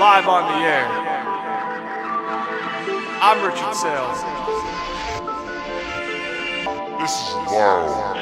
live on the air. I'm Richard Saile. This is wild.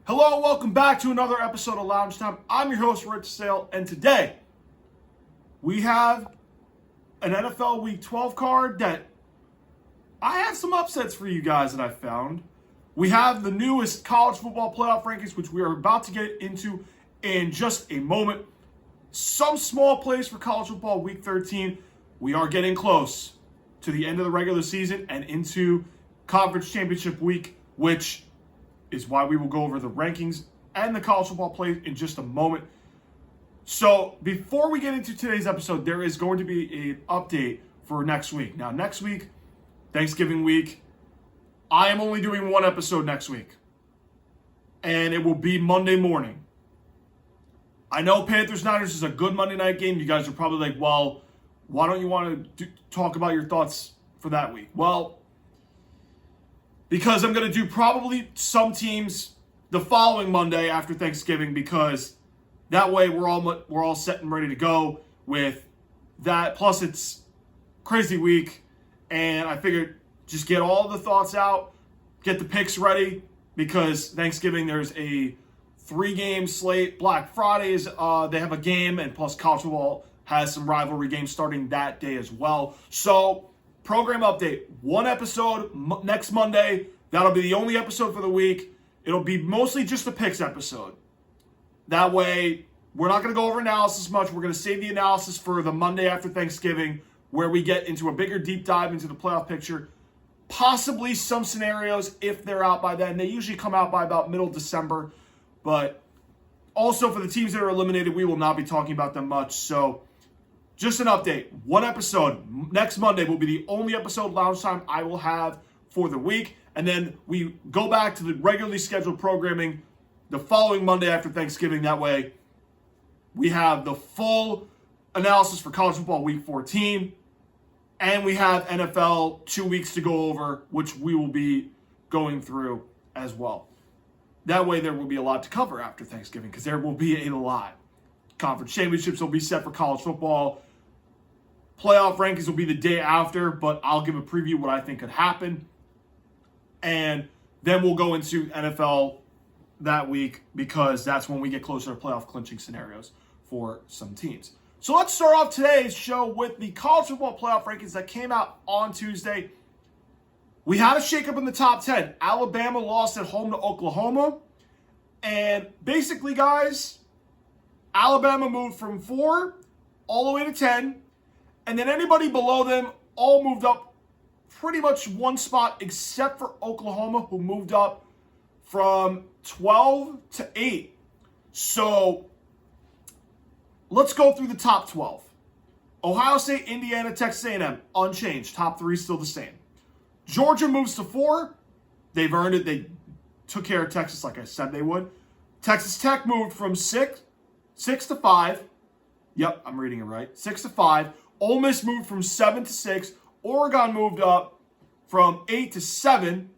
Hello, welcome back to another episode of Lounge Time. I'm your host, Rich Saile, and today we have an NFL Week 12 card that I have some upsets for you guys that I found. We have the newest college football playoff rankings, which we are about to get into in just a moment. Some small plays for college football Week 13. We are getting close to the end of the regular season and into Conference Championship Week, which is why we will go over the rankings and the college football plays in just a moment. So before we get into today's episode, there is going to be an update for next week. Now, next week, Thanksgiving week, I am only doing one episode next week. And it will be Monday morning. I know Panthers-Niners is a good Monday night game. You guys are probably like, well, why don't you want to talk about your thoughts for that week? Well, because I'm going to do probably some teams the following Monday after Thanksgiving, because that way we're all set and ready to go with that. Plus, it's crazy week, and I figured just get all the thoughts out, get the picks ready, because Thanksgiving there's a 3-game slate. Black Friday is they have a game, and plus college football has some rivalry games starting that day as well. So program update, one episode next Monday. That'll be the only episode for the week. It'll be mostly just a picks episode. That way, we're not going to go over analysis much. We're going to save the analysis for the Monday after Thanksgiving, where we get into a bigger deep dive into the playoff picture. Possibly some scenarios if they're out by then. They usually come out by about middle December. But also for the teams that are eliminated, we will not be talking about them much. So just an update. One episode next Monday will be the only episode Lounge Time I will have for the week. And then we go back to the regularly scheduled programming the following Monday after Thanksgiving. That way we have the full analysis for college football Week 14. And we have NFL 2 weeks to go over, which we will be going through as well. That way there will be a lot to cover after Thanksgiving, because there will be a lot. Conference championships will be set for college football. Playoff rankings will be the day after, but I'll give a preview what I think could happen. And then we'll go into NFL that week, because that's when we get closer to playoff clinching scenarios for some teams. So let's start off today's show with the college football playoff rankings that came out on Tuesday. We had a shakeup in the top 10. Alabama lost at home to Oklahoma. And basically, guys, Alabama moved from 4 all the way to 10. And then anybody below them all moved up pretty much one spot, except for Oklahoma, who moved up from 12 to 8. So let's go through the top 12. Ohio State, Indiana, Texas A&M, unchanged. Top 3 still the same. Georgia moves to 4. They've earned it. They took care of Texas like I said they would. Texas Tech moved from 6 to 5. Yep, I'm reading it right. 6 to 5. Ole Miss moved from 7 to 6. Oregon moved up from 8 to 7.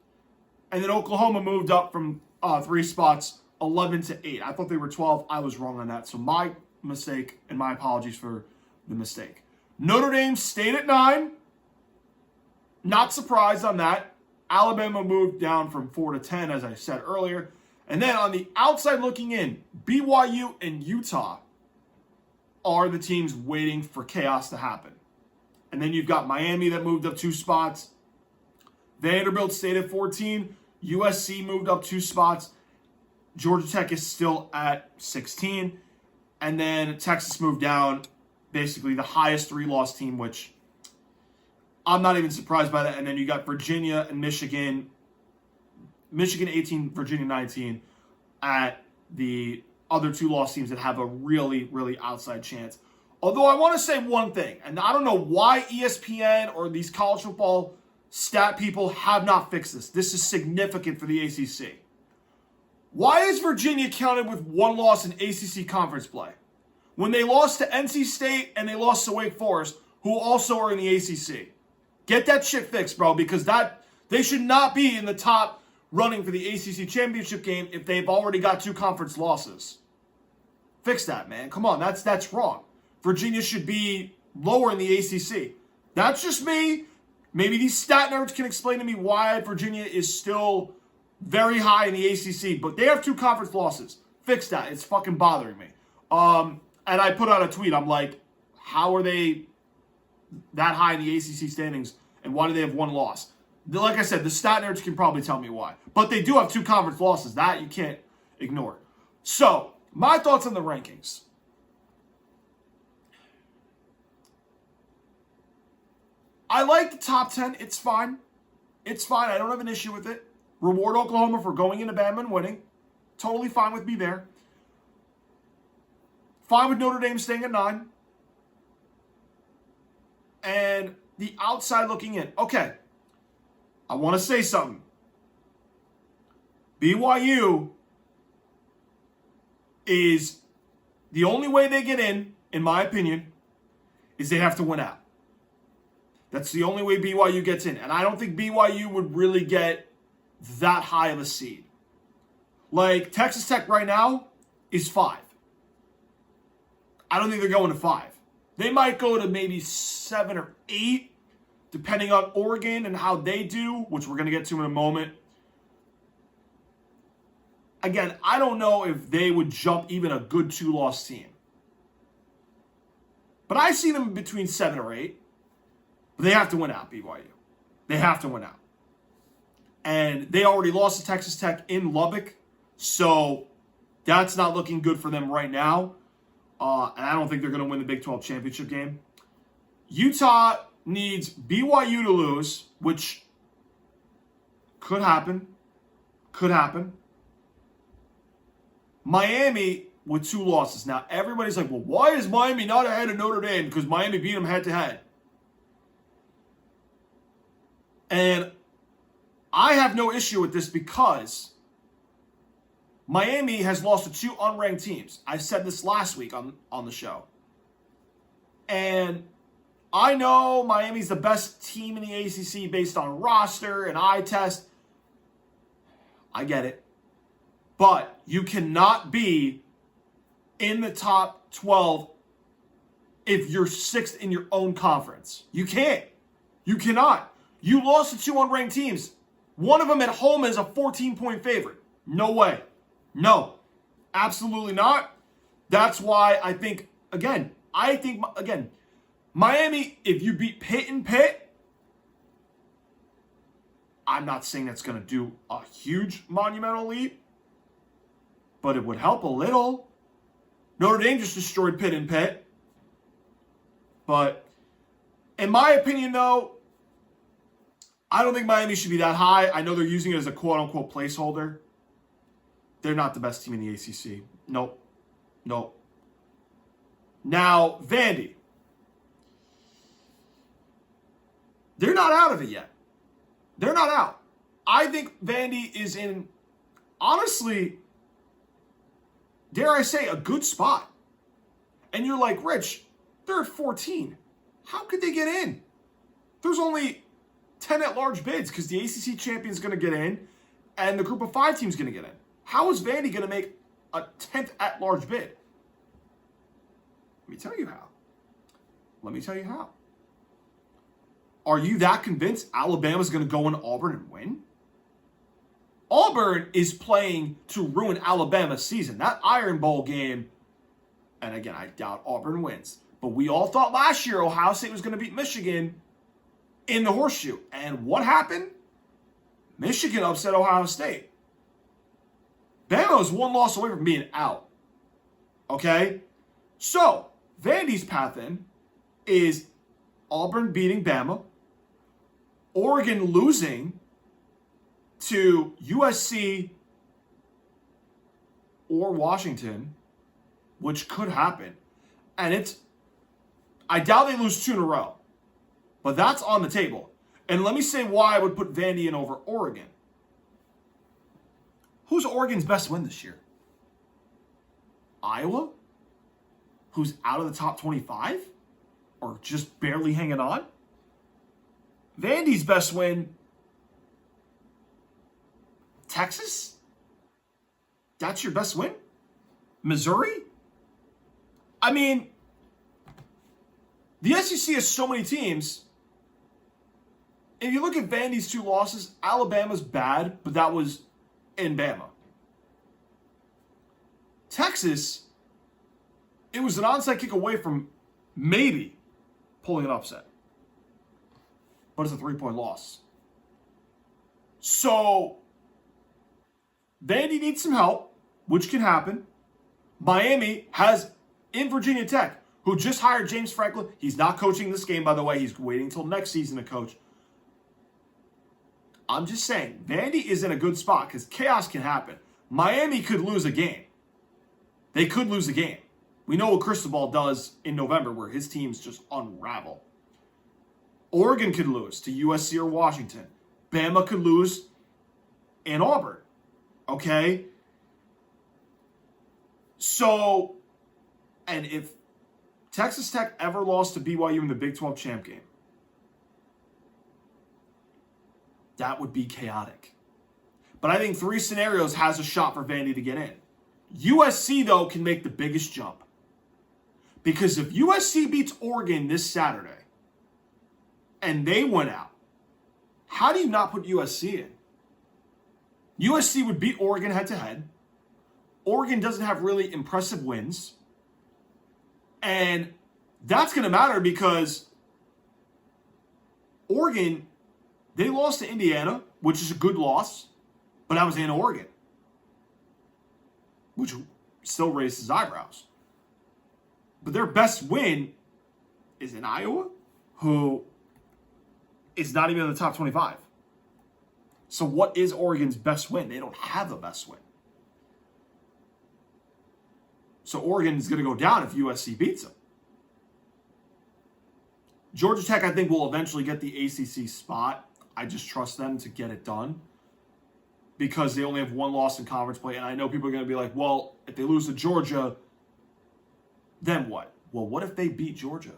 And then Oklahoma moved up from 3 spots, 11 to 8. I thought they were 12. I was wrong on that. So my mistake, and my apologies for the mistake. Notre Dame stayed at 9. Not surprised on that. Alabama moved down from 4 to 10, as I said earlier. And then on the outside looking in, BYU and Utah are the teams waiting for chaos to happen. And then you've got Miami that moved up 2 spots. Vanderbilt stayed at 14. USC moved up 2 spots. Georgia Tech is still at 16. And then Texas moved down, basically the highest 3-loss team, which I'm not even surprised by that. And then you got Virginia and Michigan. Michigan 18, Virginia 19 at the other two lost teams that have a really, really outside chance. Although I want to say one thing, and I don't know why ESPN or these college football stat people have not fixed this. This is significant for the ACC. Why is Virginia counted with one loss in ACC conference play? When they lost to NC State and they lost to Wake Forest, who also are in the ACC. Get that shit fixed, bro, because they should not be in the top running for the ACC championship game if they've already got 2 conference losses. Fix that, man. Come on, that's wrong. Virginia should be lower in the ACC. That's just me. Maybe these stat nerds can explain to me why Virginia is still very high in the ACC, but they have 2 conference losses. Fix that. It's fucking bothering me. And I put out a tweet. I'm like, how are they that high in the ACC standings, and why do they have 1 loss? Like I said, the stat nerds can probably tell me why. But they do have 2 conference losses. That you can't ignore. So, my thoughts on the rankings. I like the top 10. It's fine. It's fine. I don't have an issue with it. Reward Oklahoma for going into Bama and winning. Totally fine with me there. Fine with Notre Dame staying at 9. And the outside looking in. Okay. I want to say something. BYU is the only way they get in my opinion, is they have to win out. That's the only way BYU gets in. And I don't think BYU would really get that high of a seed. Like, Texas Tech right now is 5. I don't think they're going to 5. They might go to maybe 7 or 8, depending on Oregon and how they do, which we're going to get to in a moment. Again, I don't know if they would jump even a good 2-loss team. But I see them between 7 or 8. But they have to win out, BYU. They have to win out. And they already lost to Texas Tech in Lubbock. So that's not looking good for them right now. And I don't think they're going to win the Big 12 championship game. Utah needs BYU to lose, which could happen. Could happen. Miami with 2 losses. Now, everybody's like, well, why is Miami not ahead of Notre Dame? Because Miami beat them head-to-head. And I have no issue with this because Miami has lost to 2 unranked teams. I said this last week on the show. And I know Miami's the best team in the ACC based on roster and eye test. I get it. But you cannot be in the top 12 if you're 6th in your own conference. You can't. You cannot. You lost to 2 unranked teams. One of them at home is a 14-point favorite. No way. No. Absolutely not. That's why I think, again, Miami, if you beat Pitt and Pitt, I'm not saying that's going to do a huge monumental leap, but it would help a little. Notre Dame just destroyed Pitt and Pitt. But in my opinion, though, I don't think Miami should be that high. I know they're using it as a quote-unquote placeholder. They're not the best team in the ACC. Nope. Nope. Now, Vandy. They're not out of it yet. They're not out. I think Vandy is in, honestly, dare I say, a good spot. And you're like, Rich, they're at 14. How could they get in? There's only 10 at-large bids because the ACC champion's going to get in and the group of 5 team's going to get in. How is Vandy going to make a 10th at-large bid? Let me tell you how. Let me tell you how. Are you that convinced Alabama's going to go into Auburn and win? Auburn is playing to ruin Alabama's season. That Iron Bowl game, and again, I doubt Auburn wins. But we all thought last year Ohio State was going to beat Michigan in the horseshoe. And what happened? Michigan upset Ohio State. Bama was 1 loss away from being out. Okay? So, Vandy's path in is Auburn beating Bama, Oregon losing to USC or Washington, which could happen. And I doubt they lose 2 in a row, but that's on the table. And let me say why I would put Vandy in over Oregon. Who's Oregon's best win this year? Iowa? Who's out of the top 25? Or just barely hanging on? Vandy's best win, Texas? That's your best win? Missouri? I mean, the SEC has so many teams. If you look at Vandy's 2 losses, Alabama's bad, but that was in Bama. Texas, it was an onside kick away from maybe pulling an upset. But it's a 3-point loss. So, Vandy needs some help, which can happen. Miami has, in Virginia Tech, who just hired James Franklin. He's not coaching this game, by the way. He's waiting until next season to coach. I'm just saying, Vandy is in a good spot because chaos can happen. Miami could lose a game. They could lose a game. We know what Cristobal does in November where his teams just unravel. Oregon could lose to USC or Washington. Bama could lose in Auburn. Okay? So, and if Texas Tech ever lost to BYU in the Big 12 champ game, that would be chaotic. But I think 3 scenarios has a shot for Vandy to get in. USC, though, can make the biggest jump. Because if USC beats Oregon this Saturday, and they went out, how do you not put USC in? USC would beat Oregon head-to-head. Oregon doesn't have really impressive wins. And that's going to matter because Oregon, they lost to Indiana, which is a good loss, but that was in Oregon, which still raises eyebrows. But their best win is in Iowa, who is not even in the top 25. So what is Oregon's best win? They don't have a best win. So Oregon is going to go down if USC beats them. Georgia Tech, I think, will eventually get the ACC spot. I just trust them to get it done because they only have 1 loss in conference play. And I know people are going to be like, well, if they lose to Georgia, then what? Well, what if they beat Georgia?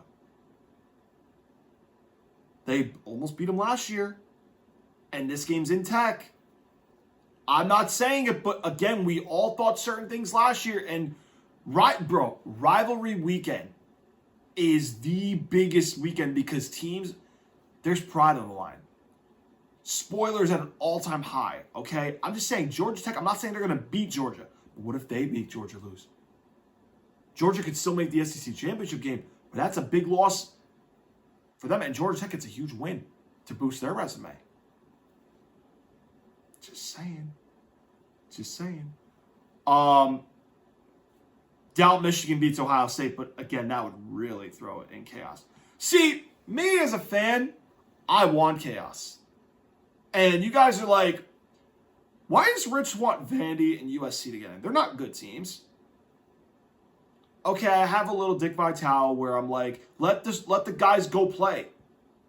They almost beat them last year. And this game's in Tech. I'm not saying it, but again, we all thought certain things last year. And rivalry weekend is the biggest weekend because teams, there's pride on the line. Spoilers at an all-time high, okay? I'm just saying, Georgia Tech, I'm not saying they're going to beat Georgia. But what if they beat Georgia, lose? Georgia could still make the SEC championship game, but that's a big loss for them. And Georgia Tech, it's a huge win to boost their resume. Just saying. Just saying. Doubt Michigan beats Ohio State, but again, that would really throw it in chaos. See, me as a fan, I want chaos. And you guys are like, why does Rich want Vandy and USC to get in? They're not good teams. Okay, I have a little Dick Vitale where I'm like, let the guys go play.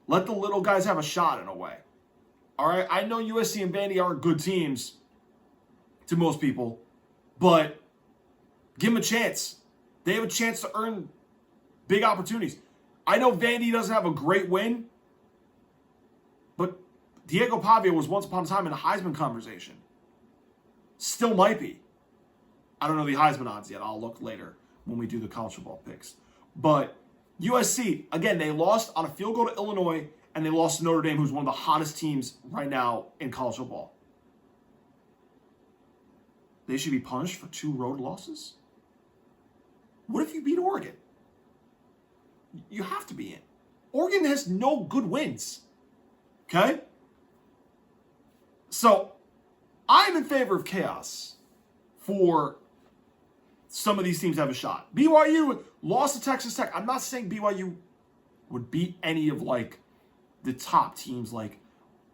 Let the little guys have a shot in a way. All right, I know USC and Vandy aren't good teams to most people, but give them a chance. They have a chance to earn big opportunities. I know Vandy doesn't have a great win, but Diego Pavia was once upon a time in a Heisman conversation. Still might be. I don't know the Heisman odds yet. I'll look later when we do the college football picks. But USC, again, they lost on a field goal to Illinois, and they lost to Notre Dame, who's one of the hottest teams right now in college football. They should be punished for 2 road losses? What if you beat Oregon? You have to be in. Oregon has no good wins. Okay? So, I'm in favor of chaos for some of these teams to have a shot. BYU lost to Texas Tech. I'm not saying BYU would beat any of, like, the top teams like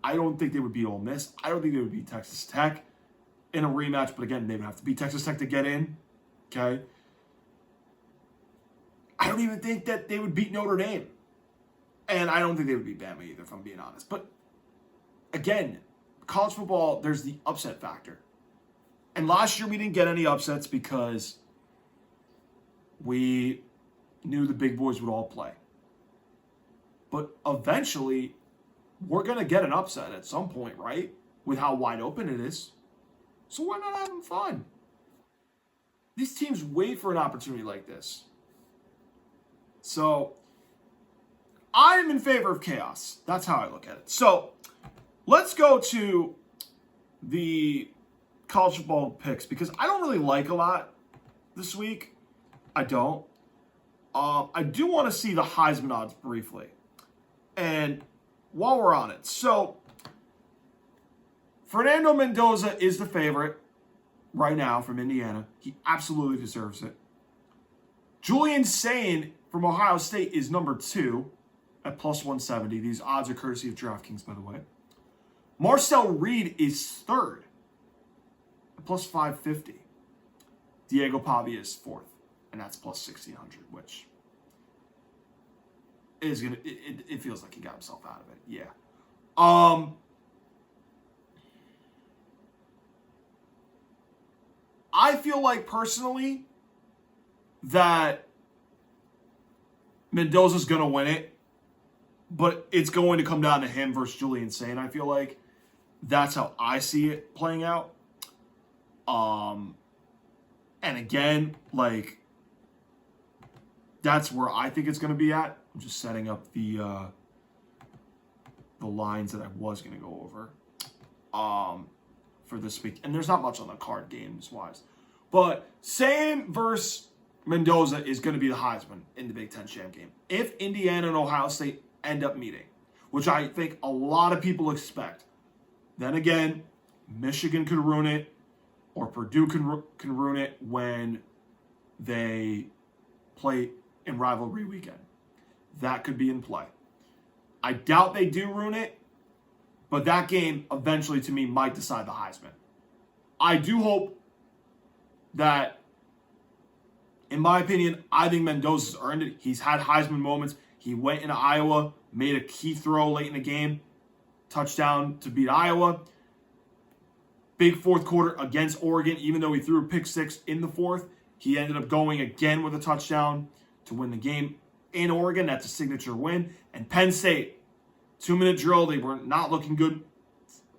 I don't think they would beat Ole Miss. I don't think they would beat Texas Tech in a rematch. But again, they would have to beat Texas Tech to get in. Okay. I don't even think that they would beat Notre Dame. And I don't think they would beat Bama either, if I'm being honest. But again, college football, there's the upset factor. And last year we didn't get any upsets because we knew the big boys would all play. But eventually, we're going to get an upset at some point, right? With how wide open it is. So why not have them fun? These teams wait for an opportunity like this. So, I'm in favor of chaos. That's how I look at it. So, let's go to the college football picks because I don't really like a lot this week. I don't. I do want to see the Heisman odds briefly. And while we're on it, so Fernando Mendoza is the favorite right now from Indiana. He absolutely deserves it. Julian Sain from Ohio State is number 2 at plus 170. These odds are courtesy of DraftKings, by the way. Marcel Reed is 3rd at plus 550. Diego Pavia is 4th, and that's plus 1,600, which is gonna. It feels like he got himself out of it. Yeah. I feel like personally that Mendoza's going to win it, but it's going to come down to him versus Julian Sain. I feel like that's how I see it playing out. And again, like, that's where I think it's going to be at. I'm just setting up the lines that I was going to go over for this week. And there's not much on the card games-wise. But Sain versus Mendoza is going to be the Heisman in the Big Ten champ game. If Indiana and Ohio State end up meeting, which I think a lot of people expect, then again, Michigan could ruin it, or Purdue can ruin it when they play in rivalry weekend. That could be in play. I doubt they do ruin it, but that game eventually, to me, might decide the Heisman. I do hope that, in my opinion, I think Mendoza's earned it. He's had Heisman moments. He went into Iowa, made a key throw late in the game, touchdown to beat Iowa. Big fourth quarter against Oregon, even though he threw a pick 6 in the fourth, he ended up going again with a touchdown to win the game in Oregon. That's a signature win. And Penn State, 2-minute drill, they were not looking good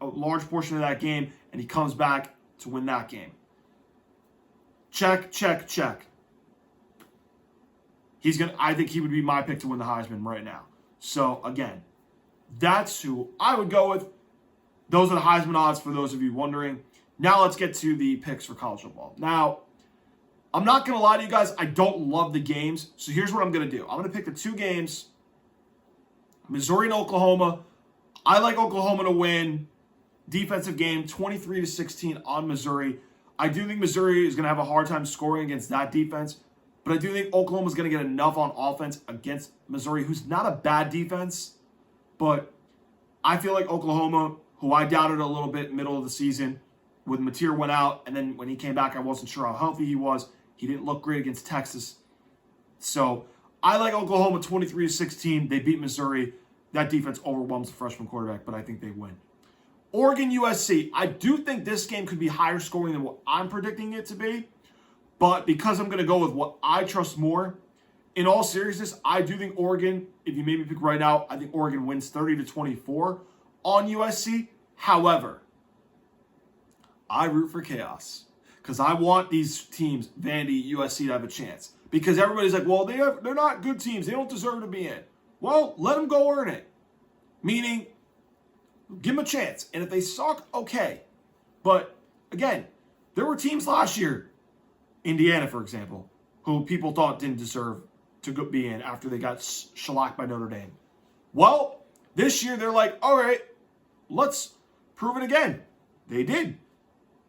a large portion of that game, and he comes back to win that game. Check, check, check. I think he would be my pick to win the Heisman right now. So, again, that's who I would go with. Those are the Heisman odds for those of you wondering. Now let's get to the picks for college football. Now, I'm not going to lie to you guys. I don't love the games. So here's what I'm going to do. I'm going to pick the 2 games. Missouri and Oklahoma. I like Oklahoma to win. Defensive game, 23-16 on Missouri. I do think Missouri is going to have a hard time scoring against that defense. But I do think Oklahoma's going to get enough on offense against Missouri, who's not a bad defense. But I feel like Oklahoma, who I doubted a little bit middle of the season, when Mateer went out, and then when he came back, I wasn't sure how healthy he was. He didn't look great against Texas. So I like Oklahoma 23-16. They beat Missouri. That defense overwhelms the freshman quarterback, but I think they win. Oregon, USC. I do think this game could be higher scoring than what I'm predicting it to be. But because I'm going to go with what I trust more, in all seriousness, I do think Oregon, if you made me pick right now, I think Oregon wins 30-24 on USC. However, I root for chaos because I want these teams, Vandy, USC, to have a chance. Because everybody's like, well, they're not good teams. They don't deserve to be in. Well, let them go earn it. Meaning, give them a chance. And if they suck, okay. But, again, there were teams last year, Indiana, for example, who people thought didn't deserve to be in after they got shellacked by Notre Dame. Well, this year they're like, all right, let's prove it again. They did.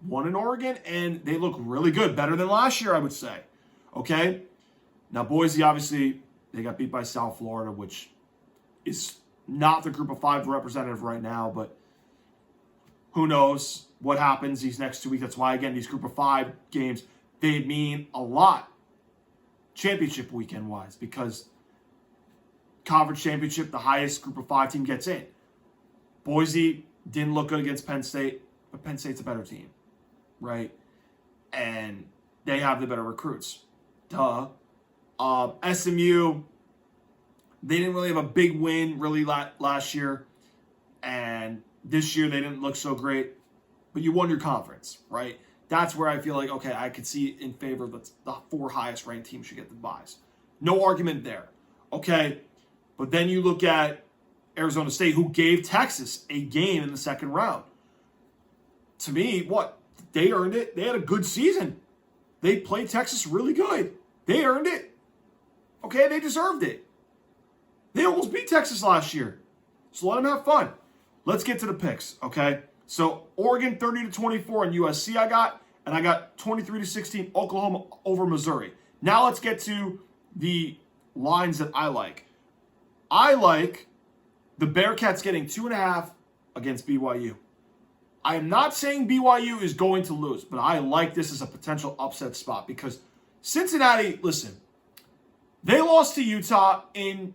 Won in Oregon, and they look really good. Better than last year, I would say. Okay? Now, Boise, obviously, they got beat by South Florida, which is not the Group of 5 representative right now, but Who knows what happens these next 2 weeks? That's why, again, these group of 5 games, they mean a lot championship weekend-wise, because conference championship, the highest group of 5 team gets in. Boise didn't look good against Penn State, but Penn State's a better team, right? And they have the better recruits. Duh. SMU, they didn't really have a big win really last year, and this year they didn't look so great, but you won your conference, right? That's where I feel like, okay, I could see in favor of the 4 highest ranked teams should get the buys. No argument there, okay? But then you look at Arizona State, who gave Texas a game in the second round. To me, what? They earned it. They had a good season. They played Texas really good. They earned it. Okay, they deserved it. They almost beat Texas last year. So let them have fun. Let's get to the picks, okay? So Oregon 30-24 on USC and I got 23-16 Oklahoma over Missouri. Now let's get to the lines that I like. I like the Bearcats getting 2.5 against BYU. I am not saying BYU is going to lose, but I like this as a potential upset spot because Cincinnati, listen, they lost to Utah in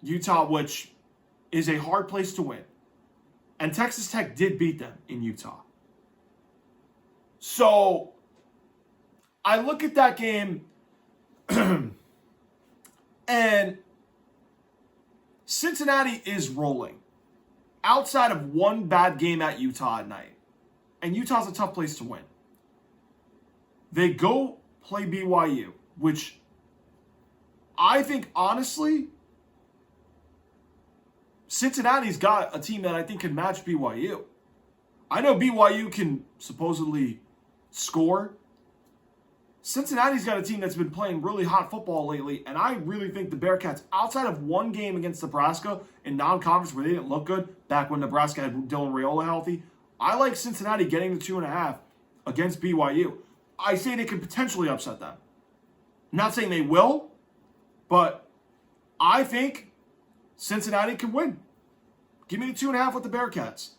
Utah, which is a hard place to win. And Texas Tech did beat them in Utah. So I look at that game and Cincinnati is rolling outside of one bad game at Utah at night. And Utah's a tough place to win. They go play BYU, which I think, honestly, Cincinnati's got a team that I think can match BYU. I know BYU can supposedly score. Cincinnati's got a team that's been playing really hot football lately, and I really think the Bearcats, outside of one game against Nebraska in non-conference where they didn't look good, back when Nebraska had Dylan Raiola healthy, I like Cincinnati getting the 2.5 against BYU. I say they could potentially upset them. Not saying they will, but I think Cincinnati can win. Give me the 2.5 with the Bearcats.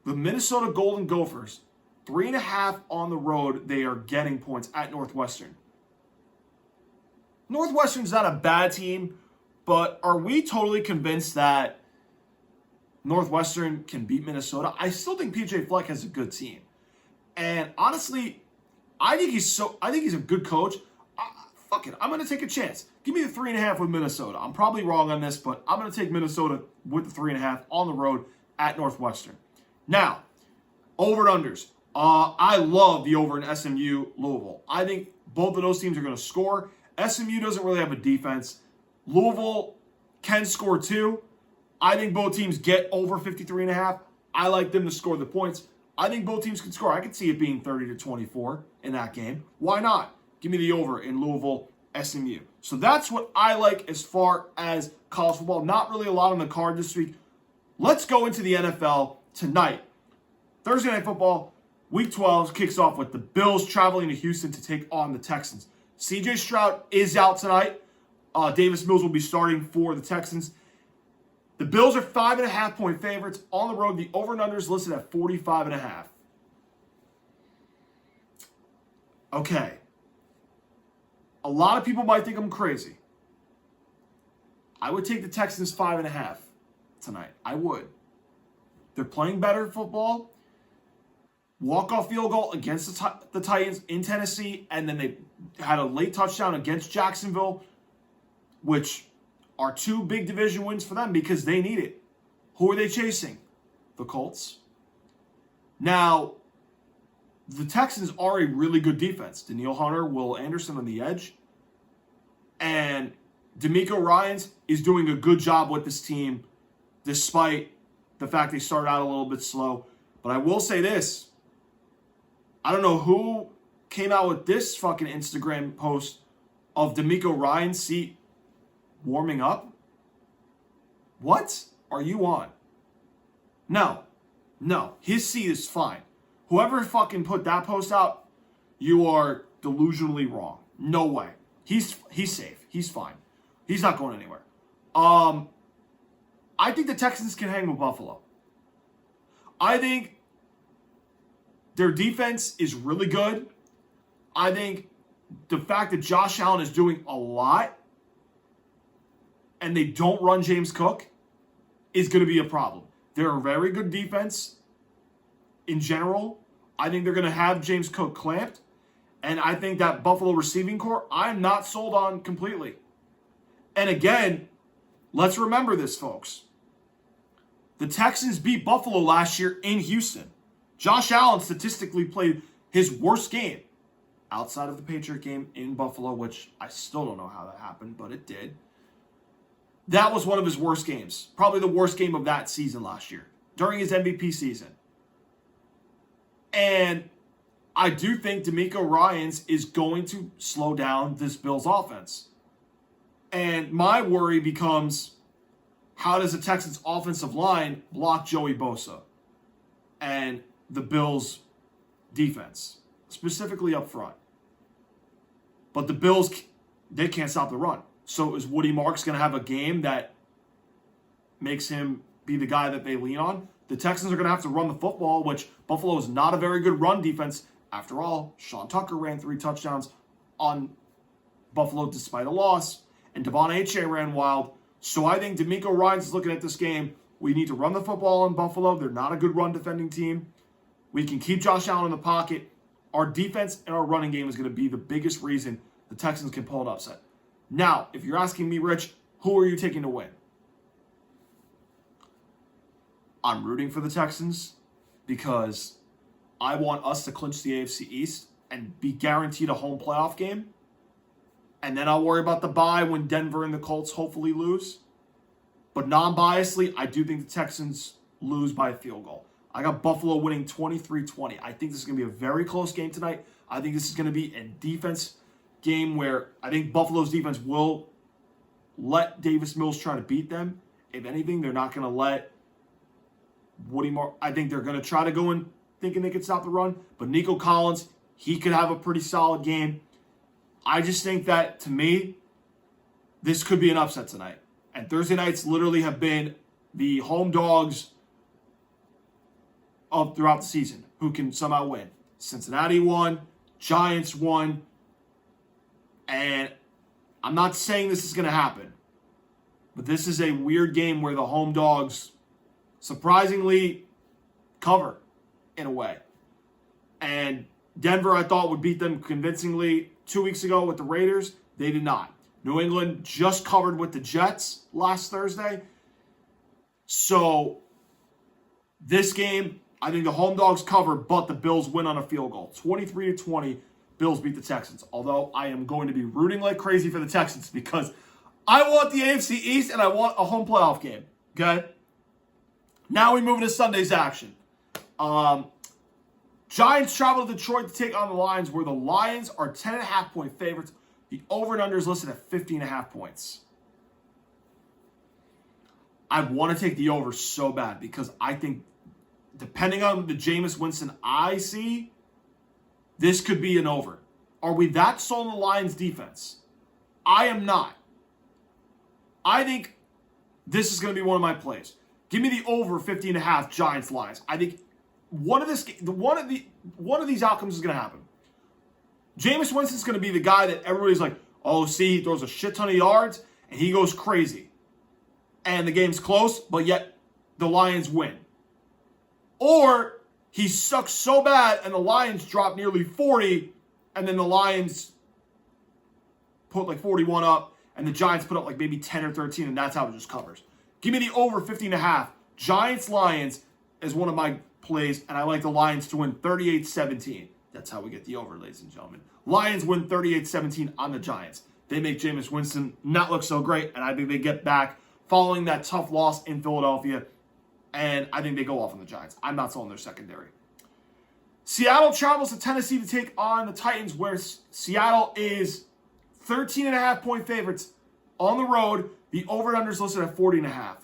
The Minnesota Golden Gophers, 3.5 on the road. They are getting points at Northwestern. Northwestern's not a bad team, but are we totally convinced that Northwestern can beat Minnesota? I still think PJ Fleck has a good team. And honestly, I think he's a good coach. Fuck it, I'm going to take a chance. Give me the 3.5 with Minnesota. I'm probably wrong on this, but I'm going to take Minnesota with the 3.5 on the road at Northwestern. Now, over and unders. I love the over in SMU Louisville. I think both of those teams are going to score. SMU doesn't really have a defense. Louisville can score too. I think both teams get over 53.5. I like them to score the points. I think both teams can score. I could see it being 30-24 in that game. Why not? Give me the over in Louisville, SMU. So that's what I like as far as college football. Not really a lot on the card this week. Let's go into the NFL tonight. Thursday Night Football, Week 12 kicks off with the Bills traveling to Houston to take on the Texans. C.J. Stroud is out tonight. Davis Mills will be starting for the Texans. The Bills are 5.5-point favorites. On the road, the over and under is listed at 45.5. Okay. A lot of people might think I'm crazy. I would take the Texans 5.5 tonight. I would. They're playing better football. Walk-off field goal against the Titans in Tennessee, and then they had a late touchdown against Jacksonville, which are 2 big division wins for them because they need it. Who are they chasing? The Colts. Now, the Texans are a really good defense. Danielle Hunter, Will Anderson on the edge. And D'Amico Ryans is doing a good job with this team despite the fact they started out a little bit slow. But I will say this. I don't know who came out with this fucking Instagram post of D'Amico Ryans' seat warming up. What are you on? No. His seat is fine. Whoever fucking put that post out, you are delusionally wrong. No way. He's safe. He's fine. He's not going anywhere. I think the Texans can hang with Buffalo. I think their defense is really good. I think the fact that Josh Allen is doing a lot and they don't run James Cook is going to be a problem. They're a very good defense in general. I think they're going to have James Cook clamped. And I think that Buffalo receiving core, I'm not sold on completely. And again, let's remember this, folks. The Texans beat Buffalo last year in Houston. Josh Allen statistically played his worst game outside of the Patriot game in Buffalo, which I still don't know how that happened, but it did. That was one of his worst games. Probably the worst game of that season last year, during his MVP season. And I do think DeMeco Ryans is going to slow down this Bills offense. And my worry becomes, how does the Texans offensive line block Joey Bosa and the Bills defense, specifically up front? But the Bills, they can't stop the run. So is Woody Marks going to have a game that makes him be the guy that they lean on? The Texans are going to have to run the football, which Buffalo is not a very good run defense. After all, Sean Tucker ran 3 touchdowns on Buffalo despite a loss, and Devon Achane ran wild. So I think DeMeco Ryans is looking at this game. We need to run the football in Buffalo. They're not a good run defending team. We can keep Josh Allen in the pocket. Our defense and our running game is going to be the biggest reason the Texans can pull an upset. Now, if you're asking me, Rich, who are you taking to win? I'm rooting for the Texans because I want us to clinch the AFC East and be guaranteed a home playoff game. And then I'll worry about the bye when Denver and the Colts hopefully lose. But non-biasedly, I do think the Texans lose by a field goal. I got Buffalo winning 23-20. I think this is going to be a very close game tonight. I think this is going to be a defense game where I think Buffalo's defense will let Davis Mills try to beat them. If anything, they're not going to let Woody Mark. I think they're going to try to go in thinking they could stop the run. But Nico Collins, he could have a pretty solid game. I just think that, to me, this could be an upset tonight. And Thursday nights literally have been the home dogs of throughout the season who can somehow win. Cincinnati won, Giants won, and I'm not saying this is going to happen, but this is a weird game where the home dogs surprisingly cover in a way. And Denver, I thought, would beat them convincingly 2 weeks ago with the Raiders. They did not. New England just covered with the Jets last Thursday. So this game, I think the home dogs cover, but the Bills win on a field goal. 23-20, Bills beat the Texans. Although I am going to be rooting like crazy for the Texans because I want the AFC East and I want a home playoff game. Okay? Now we move into Sunday's action. Giants travel to Detroit to take on the Lions, where the Lions are 10.5-point favorites. The over and under is listed at 50.5 points. I want to take the over so bad because I think, depending on the Jameis Winston I see, this could be an over. Are we that sold on the Lions defense? I am not. I think this is going to be one of my plays. Give me the over 50.5 Giants Lions. I think one of these outcomes is going to happen. Jameis Winston's going to be the guy that everybody's like, oh, see, he throws a shit ton of yards, and he goes crazy. And the game's close, but yet the Lions win. Or he sucks so bad, and the Lions drop nearly 40, and then the Lions put like 41 up, and the Giants put up like maybe 10 or 13, and that's how it just covers. Give me the over 50.5. Giants-Lions is one of my plays, and I like the Lions to win 38-17. That's how we get the over, ladies and gentlemen. Lions win 38-17 on the Giants. They make Jameis Winston not look so great, and I think they get back following that tough loss in Philadelphia, and I think they go off on the Giants. I'm not sold on their secondary. Seattle travels to Tennessee to take on the Titans, where Seattle is 13.5-point favorites on the road. The over-under is listed at 40.5.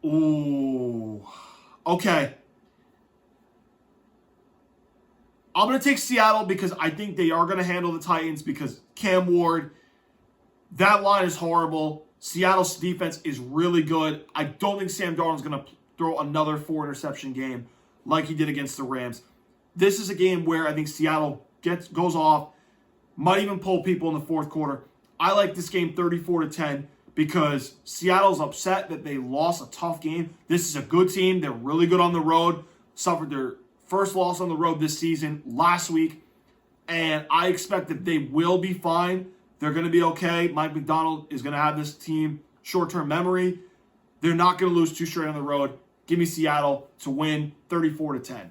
Ooh. Okay. I'm going to take Seattle because I think they are going to handle the Titans because Cam Ward, that line is horrible. Seattle's defense is really good. I don't think Sam Darnold's going to throw another 4-interception game like he did against the Rams. This is a game where I think Seattle goes off, might even pull people in the fourth quarter. I like this game 34-10 because Seattle's upset that they lost a tough game. This is a good team. They're really good on the road. Suffered their first loss on the road this season last week. And I expect that they will be fine. They're going to be okay. Mike McDonald is going to have this team short-term memory. They're not going to lose 2 straight on the road. Give me Seattle to win 34-10.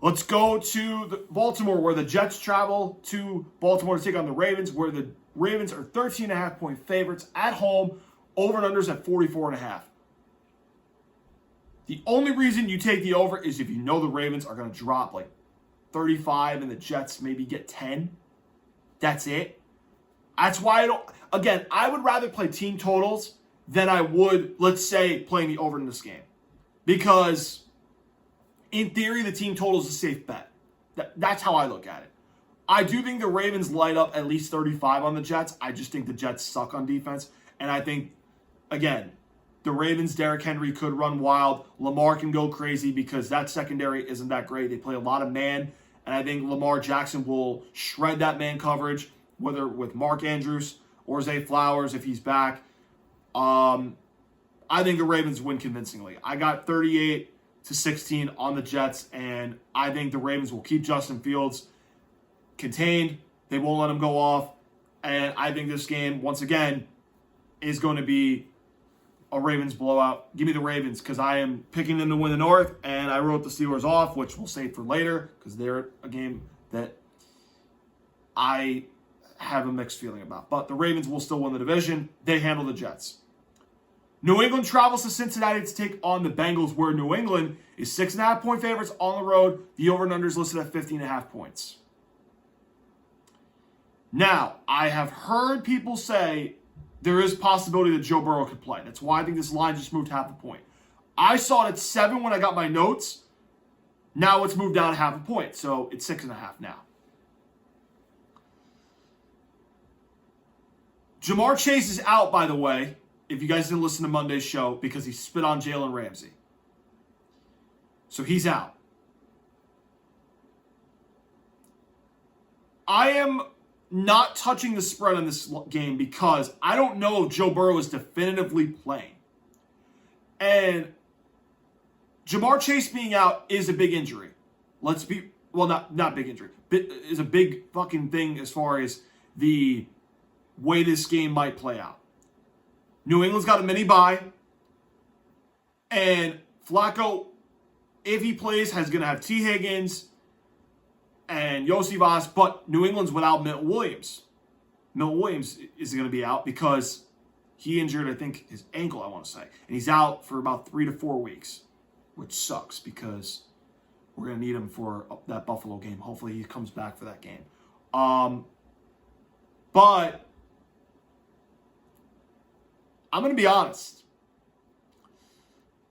Let's go to Baltimore, where the Jets travel to Baltimore to take on the Ravens, where the Ravens are 13.5-point favorites at home, over and unders at 44.5. The only reason you take the over is if you know the Ravens are going to drop like 35 and the Jets maybe get 10. That's it. That's why I would rather play team totals than I would, let's say, playing the over in this game. Because in theory, the team total is a safe bet. That's how I look at it. I do think the Ravens light up at least 35 on the Jets. I just think the Jets suck on defense. And I think, again, the Ravens, Derrick Henry could run wild. Lamar can go crazy because that secondary isn't that great. They play a lot of man. And I think Lamar Jackson will shred that man coverage, whether with Mark Andrews or Zay Flowers if he's back. I think the Ravens win convincingly. I got 38-16 on the Jets, and I think the Ravens will keep Justin Fields contained. They won't let him go off. And I think this game, once again, is going to be a Ravens blowout. Give me the Ravens because I am picking them to win the North, and I wrote the Steelers off, which we'll save for later because they're a game that I have a mixed feeling about. But the Ravens will still win the division. They handle the Jets. New England travels to Cincinnati to take on the Bengals, where New England is 6.5-point favorites on the road. The over and under is listed at 15.5 points. Now, I have heard people say there is possibility that Joe Burrow could play. That's why I think this line just moved half a point. I saw it at 7 when I got my notes. Now it's moved down half a point, so it's 6.5 now. Jamar Chase is out, by the way, if you guys didn't listen to Monday's show, because he spit on Jalen Ramsey. So he's out. I am not touching the spread on this game because I don't know if Joe Burrow is definitively playing. And Jamar Chase being out is a big injury. Not big injury. Is a big fucking thing as far as the way this game might play out. New England's got a mini bye. And Flacco, if he plays, is going to have T. Higgins and Yossi Voss, but New England's without Milton Williams. Milton Williams is going to be out because he injured, I think, his ankle, I want to say. And he's out for about 3 to 4 weeks, which sucks because we're going to need him for that Buffalo game. Hopefully he comes back for that game. But I'm going to be honest.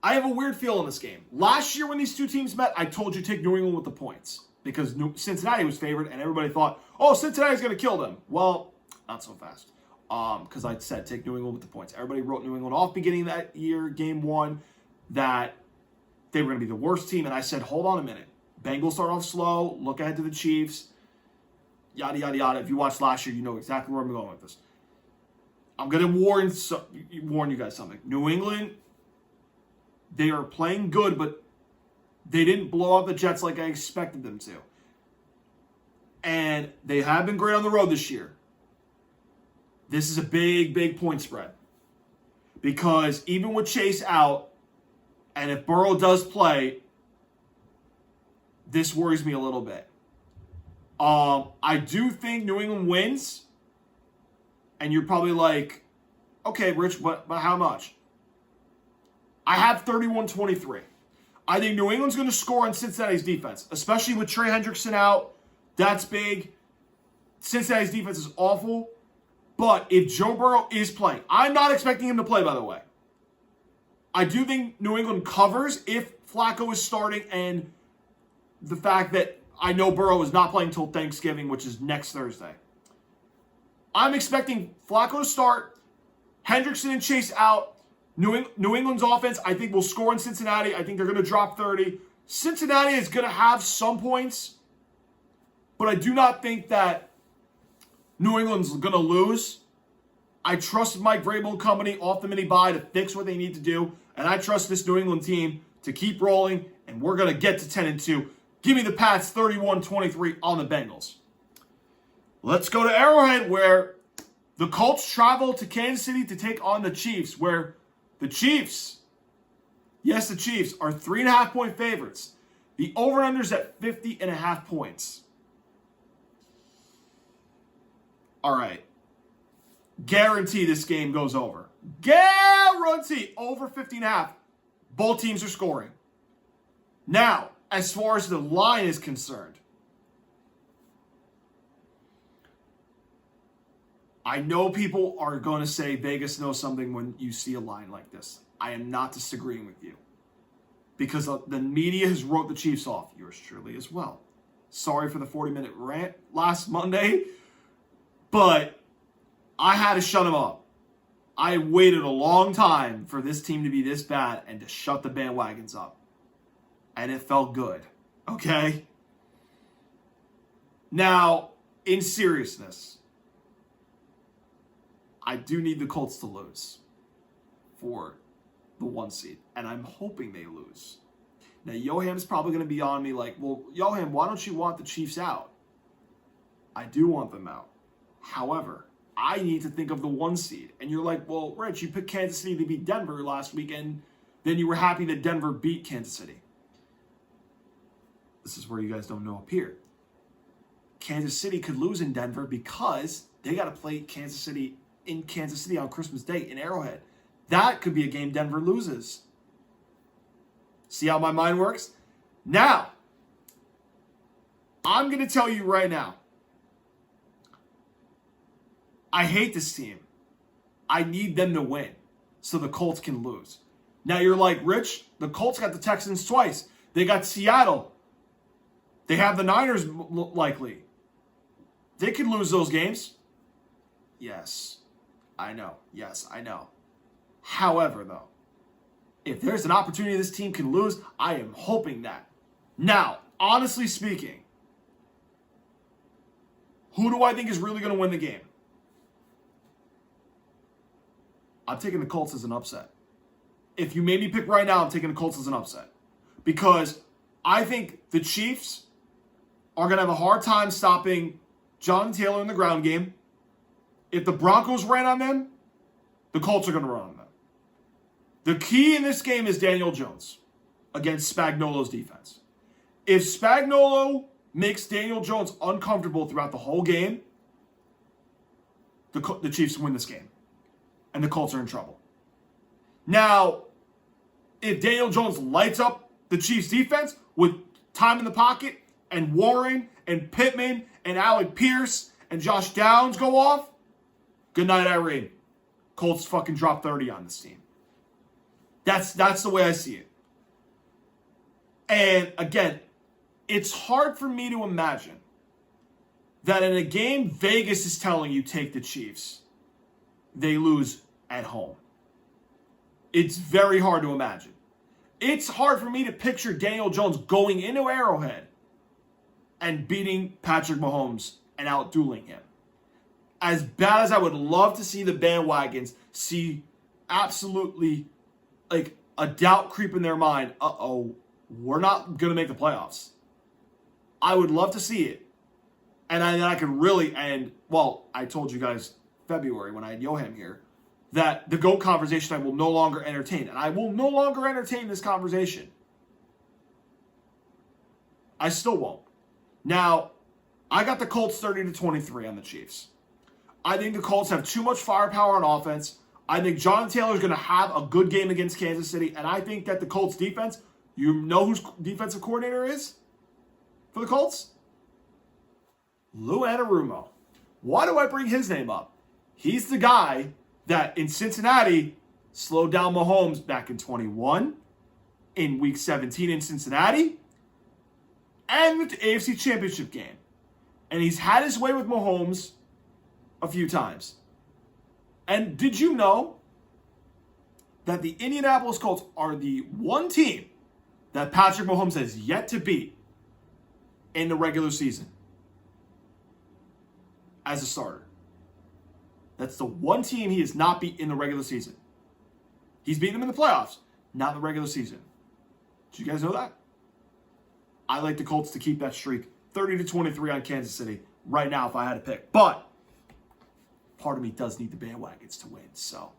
I have a weird feel in this game. Last year when these two teams met, I told you take New England with the points because Cincinnati was favored and everybody thought, oh, Cincinnati's going to kill them. Well, not so fast because I said take New England with the points. Everybody wrote New England off beginning of that year, game 1, that they were going to be the worst team. And I said, hold on a minute. Bengals start off slow. Look ahead to the Chiefs. Yada, yada, yada. If you watched last year, you know exactly where I'm going with this. I'm going to warn you guys something. New England, they are playing good, but they didn't blow up the Jets like I expected them to. And they have been great on the road this year. This is a big, big point spread. Because even with Chase out, and if Burrow does play, this worries me a little bit. I do think New England wins. And you're probably like, okay, Rich, but how much? I have 31-23. I think New England's going to score on Cincinnati's defense, especially with Trey Hendrickson out. That's big. Cincinnati's defense is awful. But if Joe Burrow is playing, I'm not expecting him to play, by the way. I do think New England covers if Flacco is starting and the fact that I know Burrow is not playing until Thanksgiving, which is next Thursday. I'm expecting Flacco to start, Hendrickson and Chase out, New England's offense, I think, will score in Cincinnati. I think they're going to drop 30. Cincinnati is going to have some points, but I do not think that New England's going to lose. I trust Mike Vrabel and company off the mini bye to fix what they need to do, and I trust this New England team to keep rolling, and we're going to get to 10-2. Give me the Pats 31-23 on the Bengals. Let's go to Arrowhead, where the Colts travel to Kansas City to take on the Chiefs, where the Chiefs, yes, the Chiefs, are 3.5-point favorites. The over-under's at 50.5 points. All right. Guarantee this game goes over. Guarantee over 50.5. Both teams are scoring. Now, as far as the line is concerned, I know people are going to say Vegas knows something when you see a line like this. I am not disagreeing with you. Because the media has wrote the Chiefs off. Yours truly as well. Sorry for the 40-minute rant last Monday. But I had to shut them up. I waited a long time for this team to be this bad and to shut the bandwagons up. And it felt good. Okay? Now, in seriousness, I do need the Colts to lose for the 1 seed. And I'm hoping they lose. Now, Yoham's probably going to be on me like, well, Yoham, why don't you want the Chiefs out? I do want them out. However, I need to think of the 1 seed. And you're like, well, Rich, you picked Kansas City to beat Denver last weekend. Then you were happy that Denver beat Kansas City. This is where you guys don't know up here. Kansas City could lose in Denver because they got to play Kansas City in Kansas City on Christmas Day in Arrowhead. That could be a game Denver loses. See how my mind works? Now, I'm going to tell you right now, I hate this team. I need them to win so the Colts can lose. Now you're like, Rich, the Colts got the Texans twice. They got Seattle. They have the Niners likely. They could lose those games. Yes, I know. Yes, I know. However, though, if there's an opportunity this team can lose, I am hoping that. Now, honestly speaking, who do I think is really going to win the game? I'm taking the Colts as an upset. If you made me pick right now, I'm taking the Colts as an upset. Because I think the Chiefs are going to have a hard time stopping Jonathan Taylor in the ground game. If the Broncos ran on them, the Colts are going to run on them. The key in this game is Daniel Jones against Spagnuolo's defense. If Spagnuolo makes Daniel Jones uncomfortable throughout the whole game, the Chiefs win this game. And the Colts are in trouble. Now, if Daniel Jones lights up the Chiefs defense with time in the pocket and Warren and Pittman and Alec Pierce and Josh Downs go off, good night, Irene. Colts fucking drop 30 on this team. That's the way I see it. And again, it's hard for me to imagine that in a game Vegas is telling you take the Chiefs, they lose at home. It's very hard to imagine. It's hard for me to picture Daniel Jones going into Arrowhead and beating Patrick Mahomes and out-dueling him. As bad as I would love to see the bandwagons see absolutely like a doubt creep in their mind, we're not going to make the playoffs. I would love to see it. And I could really, I told you guys February when I had Yoham here, that the GOAT conversation I will no longer entertain. And I will no longer entertain this conversation. I still won't. Now, I got the Colts 30-23 on the Chiefs. I think the Colts have too much firepower on offense. I think Jonathan Taylor is going to have a good game against Kansas City. And I think that the Colts defense, you know whose defensive coordinator is for the Colts? Lou Anarumo. Why do I bring his name up? He's the guy that in Cincinnati slowed down Mahomes back in 21, in Week 17 in Cincinnati, and the AFC Championship game. And he's had his way with Mahomes a few times. And did you know that the Indianapolis Colts are the one team that Patrick Mahomes has yet to beat in the regular season as a starter. That's the one team he has not beat in the regular season. He's beaten them in the playoffs, not in the regular season. Did you guys know that? I like the Colts to keep that streak 30-23 on Kansas City right now if I had to pick. But part of me does need the bandwagons to win, so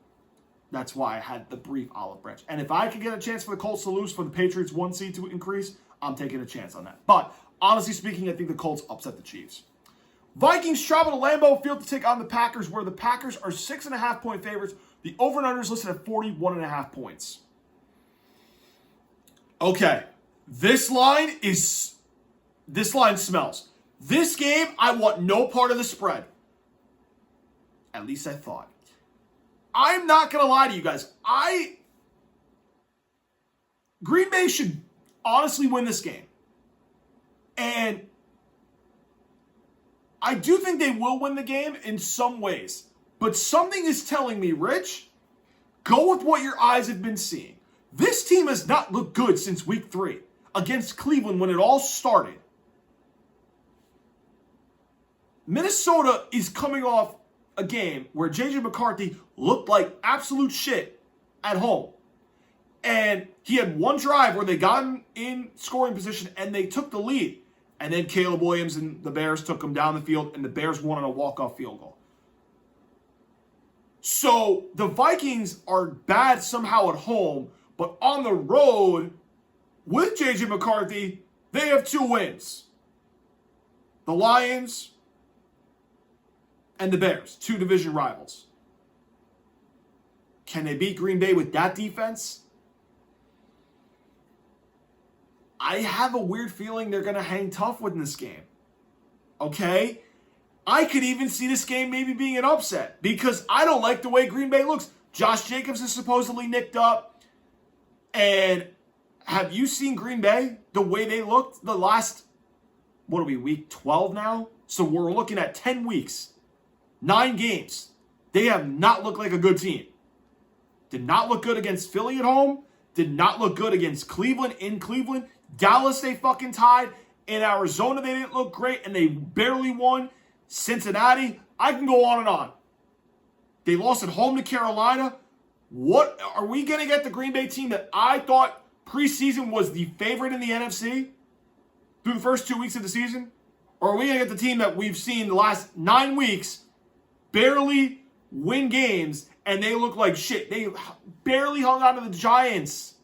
that's why I had the brief olive branch. And if I could get a chance for the Colts to lose for the Patriots 1 seed to increase, I'm taking a chance on that. But honestly speaking, I think the Colts upset the Chiefs. Vikings travel to Lambeau Field to take on the Packers, where the Packers are 6.5-point favorites. The over and under is listed at 41.5 points. Okay, this line smells. This game, I want no part of the spread. At least I thought. I'm not going to lie to you guys. Green Bay should honestly win this game. And I do think they will win the game in some ways. But something is telling me, Rich, go with what your eyes have been seeing. This team has not looked good since week 3 against Cleveland when it all started. Minnesota is coming off a game where J.J. McCarthy looked like absolute shit at home. And he had one drive where they got him in scoring position and they took the lead. And then Caleb Williams and the Bears took him down the field and the Bears won on a walk-off field goal. So the Vikings are bad somehow at home, but on the road with J.J. McCarthy, they have 2 wins. The Lions and the Bears, 2 division rivals. Can they beat Green Bay with that defense? I have a weird feeling they're going to hang tough with this game. Okay? I could even see this game maybe being an upset because I don't like the way Green Bay looks. Josh Jacobs is supposedly nicked up. And have you seen Green Bay, the way they looked the last, week 12 now? So we're looking at 10 weeks. 9 games. They have not looked like a good team. Did not look good against Philly at home. Did not look good against Cleveland in Cleveland. Dallas, they fucking tied. In Arizona, they didn't look great, and they barely won. Cincinnati, I can go on and on. They lost at home to Carolina. What are we going to get the Green Bay team that I thought preseason was the favorite in the NFC through the first 2 weeks of the season? Or are we going to get the team that we've seen the last 9 weeks barely win games, and they look like shit? They barely hung on to the Giants.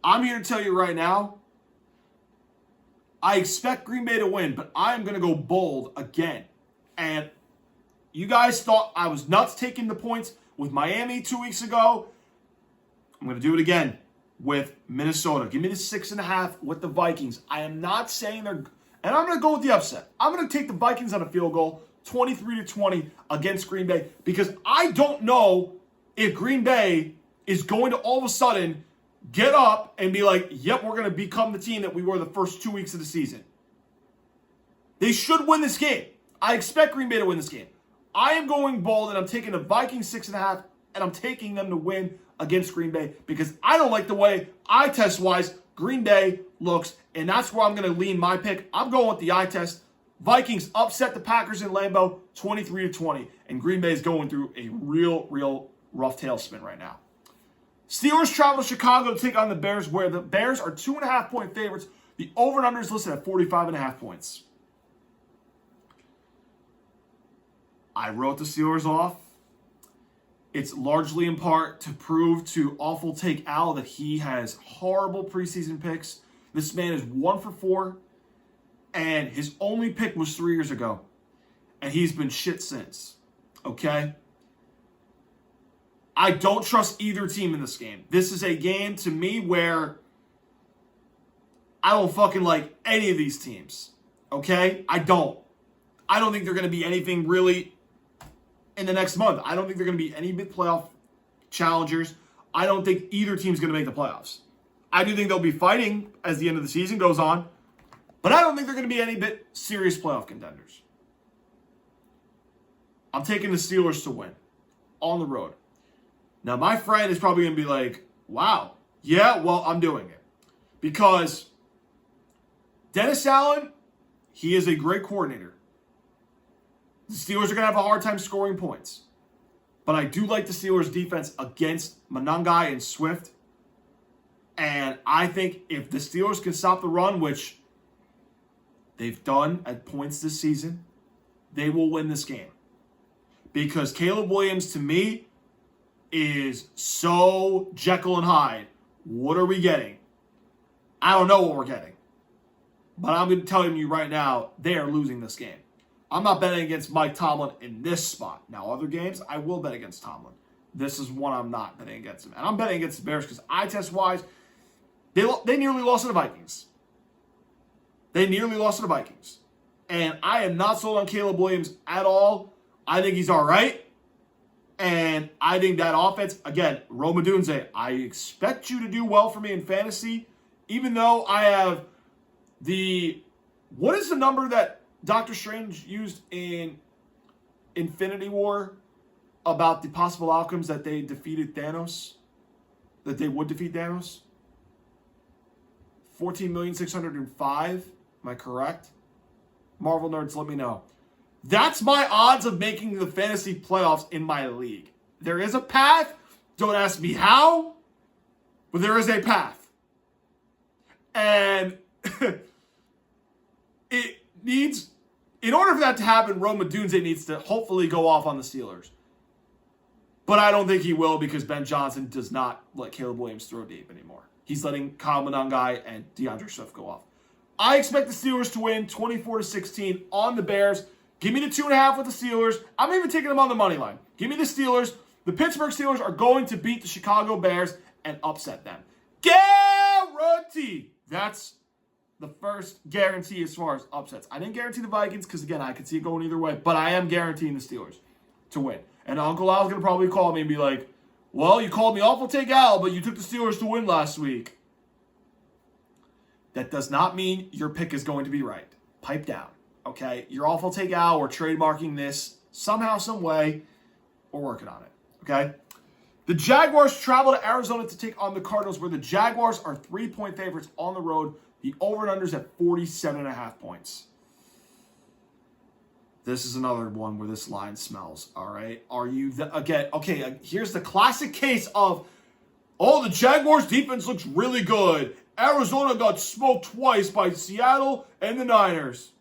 I'm here to tell you right now, I expect Green Bay to win, but I'm going to go bold again. And you guys thought I was nuts taking the points with Miami 2 weeks ago. I'm going to do it again with Minnesota. Give me the 6.5 with the Vikings. I am not saying they're... And I'm going to go with the upset. I'm going to take the Vikings on a field goal, 23-20 against Green Bay, because I don't know if Green Bay is going to all of a sudden get up and be like, yep, we're going to become the team that we were the first 2 weeks of the season. They should win this game. I expect Green Bay to win this game. I am going bold, and I'm taking the Vikings 6.5, and I'm taking them to win against Green Bay because I don't like the way eye test-wise Green Bay looks, and that's where I'm going to lean my pick. I'm going with the eye test. Vikings upset the Packers in Lambeau 23-20, and Green Bay is going through a real rough tailspin right now. Steelers travel to Chicago to take on the Bears, where the Bears are 2.5-point favorites. The over and under is listed at 45.5 points. I wrote the Steelers off. It's largely in part to prove to Awful Take Al that he has horrible preseason picks. This man is 1 for 4, and his only pick was 3 years ago, and he's been shit since. Okay? I don't trust either team in this game. This is a game, to me, where I don't fucking like any of these teams. Okay? I don't think they're going to be anything really in the next month. I don't think they're going to be any big playoff challengers. I don't think either team's going to make the playoffs. I do think they'll be fighting as the end of the season goes on, but I don't think they're going to be any bit serious playoff contenders. I'm taking the Steelers to win on the road. Now, my friend is probably going to be like, wow, yeah, well, I'm doing it. Because Dennis Allen, he is a great coordinator. The Steelers are going to have a hard time scoring points. But I do like the Steelers' defense against Monangai and Swift. And I think if the Steelers can stop the run, which they've done at points this season, they will win this game. Because Caleb Williams, to me, is so Jekyll and Hyde. What are we getting? I don't know what we're getting. But I'm going to tell you right now, they are losing this game. I'm not betting against Mike Tomlin in this spot. Now, other games, I will bet against Tomlin. This is one I'm not betting against him. And I'm betting against the Bears because eye test-wise, they nearly lost to the Vikings. They nearly lost to the Vikings. And I am not sold on Caleb Williams at all. I think he's all right. And I think that offense, again, Rome Odunze, I expect you to do well for me in fantasy, even though I have what is the number that Doctor Strange used in Infinity War about the possible outcomes that they defeated Thanos? That they would defeat Thanos? 14,605,000. Am I correct? Marvel nerds, let me know. That's my odds of making the fantasy playoffs in my league. There is a path. Don't ask me how, but there is a path. And it needs, in order for that to happen, Rome Odunze needs to hopefully go off on the Steelers. But I don't think he will because Ben Johnson does not let Caleb Williams throw deep anymore. He's letting Kyle Monangai and DeAndre Swift go off. I expect the Steelers to win 24-16 on the Bears. Give me the 2.5 with the Steelers. I'm even taking them on the money line. Give me the Steelers. The Pittsburgh Steelers are going to beat the Chicago Bears and upset them. Guarantee. That's the first guarantee as far as upsets. I didn't guarantee the Vikings because, again, I could see it going either way. But I am guaranteeing the Steelers to win. And Uncle Al's going to probably call me and be like, well, you called me awful take Al, but you took the Steelers to win last week. That does not mean your pick is going to be right. Pipe down, okay? Your awful take Al, we're trademarking this somehow, some way. We're working on it, okay? The Jaguars travel to Arizona to take on the Cardinals, where the Jaguars are 3-point favorites on the road. The over and under is at 47.5 points. This is another one where this line smells, all right? Are you, again, okay, here's the classic case of, oh, the Jaguars' defense looks really good. Arizona got smoked twice by Seattle and the Niners.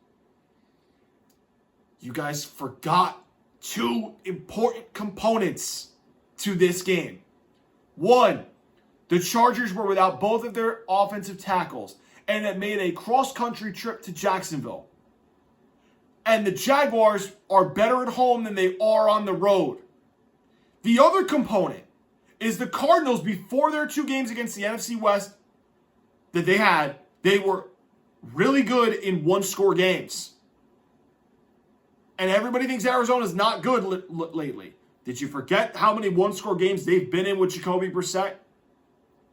You guys forgot two important components to this game. One, the Chargers were without both of their offensive tackles and it made a cross-country trip to Jacksonville. And the Jaguars are better at home than they are on the road. The other component is the Cardinals, before their two games against the NFC West that they had, they were really good in one-score games. And everybody thinks Arizona's not good lately. Did you forget how many one-score games they've been in with Jacoby Brissett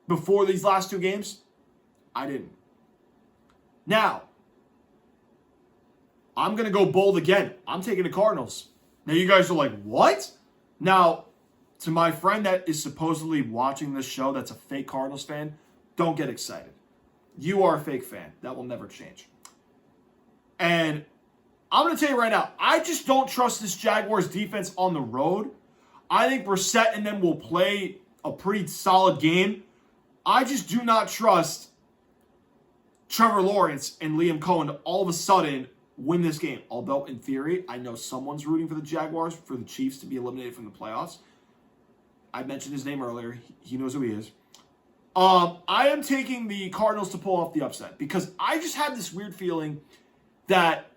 before these last two games? I didn't. Now, I'm going to go bold again. I'm taking the Cardinals. Now, you guys are like, what? Now, to my friend that is supposedly watching this show that's a fake Cardinals fan, don't get excited. You are a fake fan. That will never change. And I'm going to tell you right now, I just don't trust this Jaguars defense on the road. I think Brissett and them will play a pretty solid game. I just do not trust Trevor Lawrence and Liam Cohen to all of a sudden win this game. Although, in theory, I know someone's rooting for the Jaguars, for the Chiefs to be eliminated from the playoffs. I mentioned his name earlier. He knows who he is. I am taking the Cardinals to pull off the upset because I just had this weird feeling that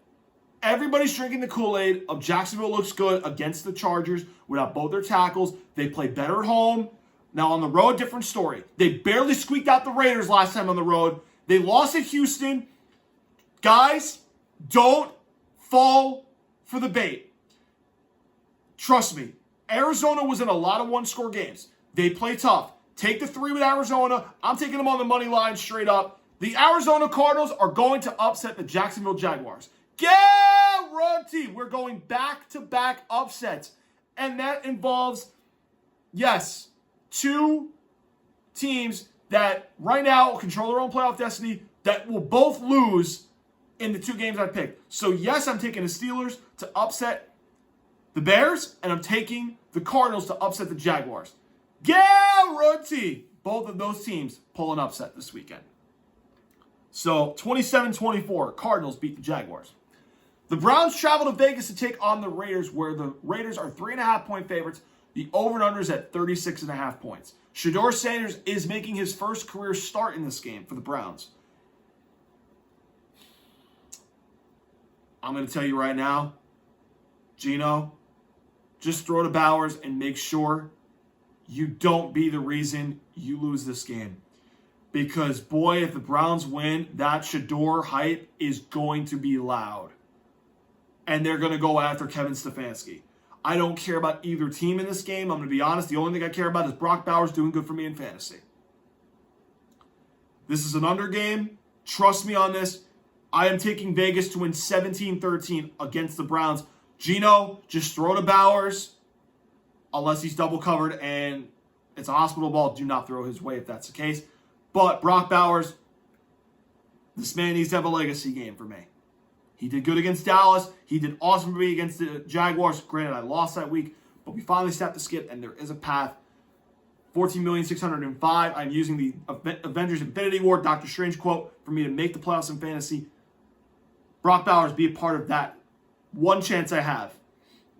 everybody's drinking the Kool-Aid of Jacksonville looks good against the Chargers without both their tackles. They play better at home. Now, on the road, different story. They barely squeaked out the Raiders last time on the road. They lost at Houston. Guys, don't fall for the bait. Trust me. Arizona was in a lot of one-score games. They play tough. Take the 3 with Arizona. I'm taking them on the money line straight up. The Arizona Cardinals are going to upset the Jacksonville Jaguars. Guaranteed. We're going back-to-back upsets. And that involves, yes, two teams that right now control their own playoff destiny that will both lose in the two games I picked. So yes, I'm taking the Steelers to upset the Bears, and I'm taking the Cardinals to upset the Jaguars. Guarantee both of those teams pull an upset this weekend. So 27-24, Cardinals beat the Jaguars. The Browns travel to Vegas to take on the Raiders, where the Raiders are 3.5-point favorites. The over and under is at 36.5 points. Shedeur Sanders is making his first career start in this game for the Browns. I'm going to tell you right now, Gino, just throw to Bowers and make sure you don't be the reason you lose this game. Because, boy, if the Browns win, that Shedeur hype is going to be loud. And they're going to go after Kevin Stefanski. I don't care about either team in this game. I'm going to be honest. The only thing I care about is Brock Bowers doing good for me in fantasy. This is an under game. Trust me on this. I am taking Vegas to win 17-13 against the Browns. Gino, just throw to Bowers. Unless he's double covered and it's a hospital ball, do not throw his way if that's the case. But Brock Bowers, this man needs to have a legacy game for me. He did good against Dallas. He did awesome for me against the Jaguars. Granted, I lost that week, but we finally snapped the skip, and there is a path. 14,605,000. I'm using the Avengers Infinity War, Doctor Strange quote, for me to make the playoffs in fantasy. Brock Bowers, be a part of that one chance I have.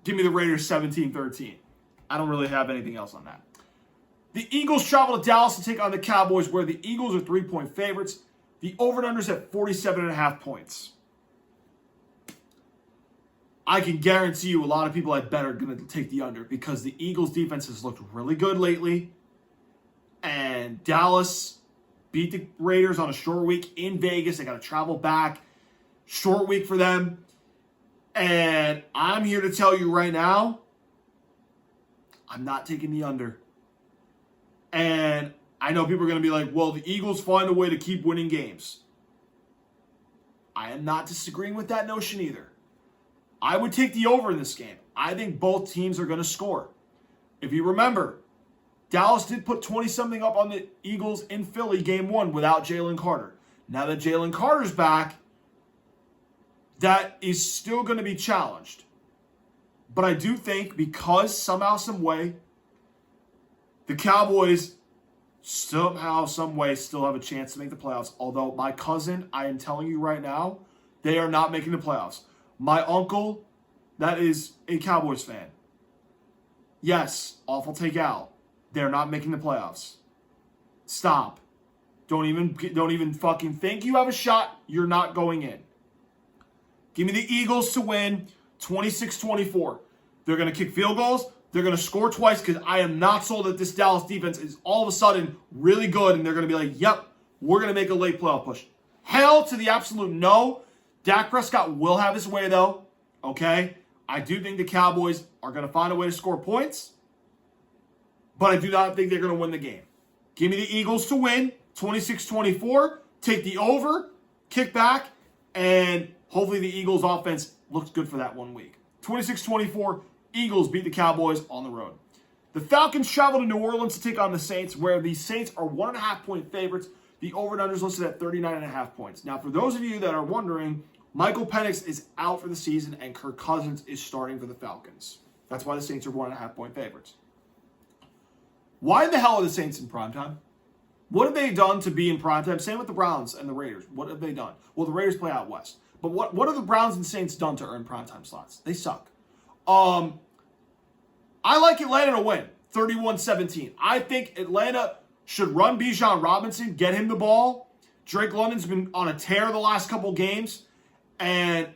Give me the Raiders 17-13. I don't really have anything else on that. The Eagles travel to Dallas to take on the Cowboys, where the Eagles are 3-point favorites. The over and under is at 47.5 points. I can guarantee you a lot of people I bet are going to take the under because the Eagles' defense has looked really good lately. And Dallas beat the Raiders on a short week in Vegas. They got to travel back. Short week for them. And I'm here to tell you right now, I'm not taking the under. And I know people are going to be like, well, the Eagles find a way to keep winning games. I am not disagreeing with that notion either. I would take the over in this game. I think both teams are going to score. If you remember, Dallas did put 20-something up on the Eagles in Philly game one without Jalen Carter. Now that Jalen Carter's back, that is still going to be challenged. But I do think because somehow, some way, the Cowboys somehow, some way still have a chance to make the playoffs. Although my cousin, I am telling you right now, they are not making the playoffs. My uncle, that is a Cowboys fan. Yes, awful take out. They're not making the playoffs. Stop. Don't even fucking think you have a shot. You're not going in. Give me the Eagles to win 26-24. They're going to kick field goals. They're going to score twice because I am not sold that this Dallas defense is all of a sudden really good and they're going to be like, yep, we're going to make a late playoff push. Hell to the absolute no. Dak Prescott will have his way, though, okay? I do think the Cowboys are going to find a way to score points, but I do not think they're going to win the game. Give me the Eagles to win, 26-24, take the over, kick back, and hopefully the Eagles' offense looks good for that 1 week. 26-24, Eagles beat the Cowboys on the road. The Falcons travel to New Orleans to take on the Saints, where the Saints are 1.5-point favorites. The over and under is listed at 39.5 points. Now, for those of you that are wondering, Michael Penix is out for the season and Kirk Cousins is starting for the Falcons. That's why the Saints are 1.5-point favorites. Why in the hell are the Saints in primetime? What have they done to be in primetime? Same with the Browns and the Raiders. What have they done? Well, the Raiders play out west. But what have the Browns and Saints done to earn primetime slots? They suck. I like Atlanta to win, 31-17. I think Atlanta should run Bijan Robinson, get him the ball. Drake London's been on a tear the last couple games. And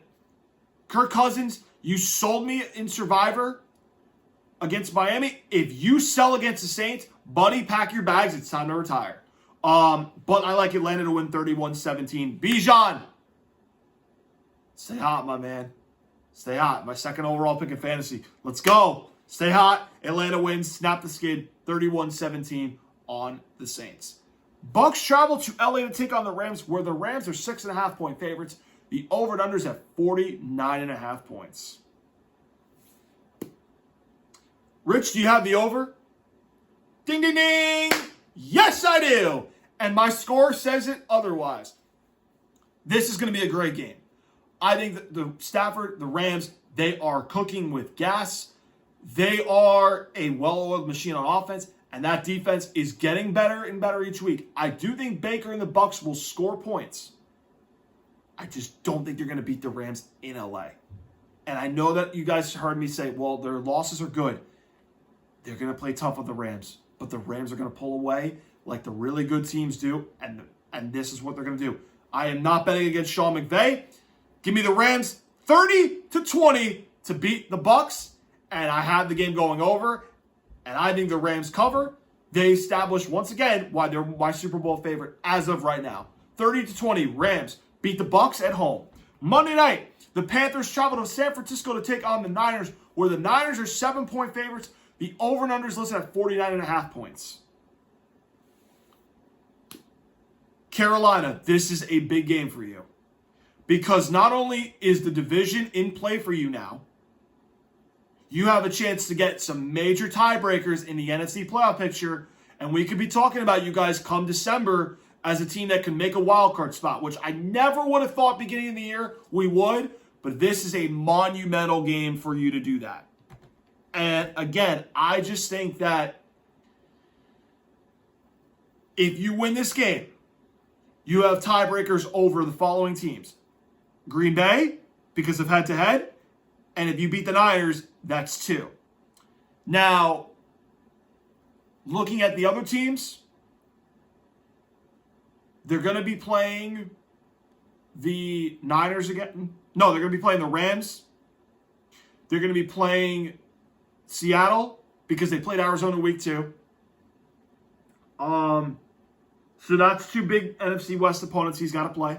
Kirk Cousins, you sold me in Survivor against Miami. If you sell against the Saints, buddy, pack your bags. It's time to retire. But I like Atlanta to win 31-17. Bijan, stay hot, my man. Stay hot. My second overall pick in fantasy. Let's go. Stay hot. Atlanta wins. Snap the skid. 31-17 on the Saints. Bucks travel to LA to take on the Rams, where the Rams are 6.5-point favorites. The over and under is at 49.5 points. Rich, do you have the over? Ding, ding, ding. Yes, I do. And my score says it otherwise. This is going to be a great game. I think that the Rams, they are cooking with gas. They are a well-oiled machine on offense, and that defense is getting better and better each week. I do think Baker and the Bucs will score points. I just don't think they're going to beat the Rams in LA. And I know that you guys heard me say, well, their losses are good. They're going to play tough with the Rams, but the Rams are going to pull away like the really good teams do, and this is what they're going to do. I am not betting against Sean McVay. Give me the Rams 30-20 to beat the Bucs, and I have the game going over, and I think the Rams cover. They establish once again why they're my Super Bowl favorite as of right now. 30-20, Rams beat the Bucs at home. Monday night, the Panthers travel to San Francisco to take on the Niners, where the Niners are 7-point favorites. The over and under is listed at 49.5 points. Carolina, this is a big game for you. Because not only is the division in play for you now, you have a chance to get some major tiebreakers in the NFC playoff picture, and we could be talking about you guys come December as a team that can make a wild card spot, which I never would have thought beginning of the year we would, but this is a monumental game for you to do that. And again, I just think that if you win this game, you have tiebreakers over the following teams. Green Bay, because of head-to-head, and if you beat the Niners, that's 2. Now, looking at the other teams, they're going to be playing the Niners again. No, they're going to be playing the Rams. They're going to be playing Seattle because they played Arizona week 2. So that's 2 big NFC West opponents he's got to play.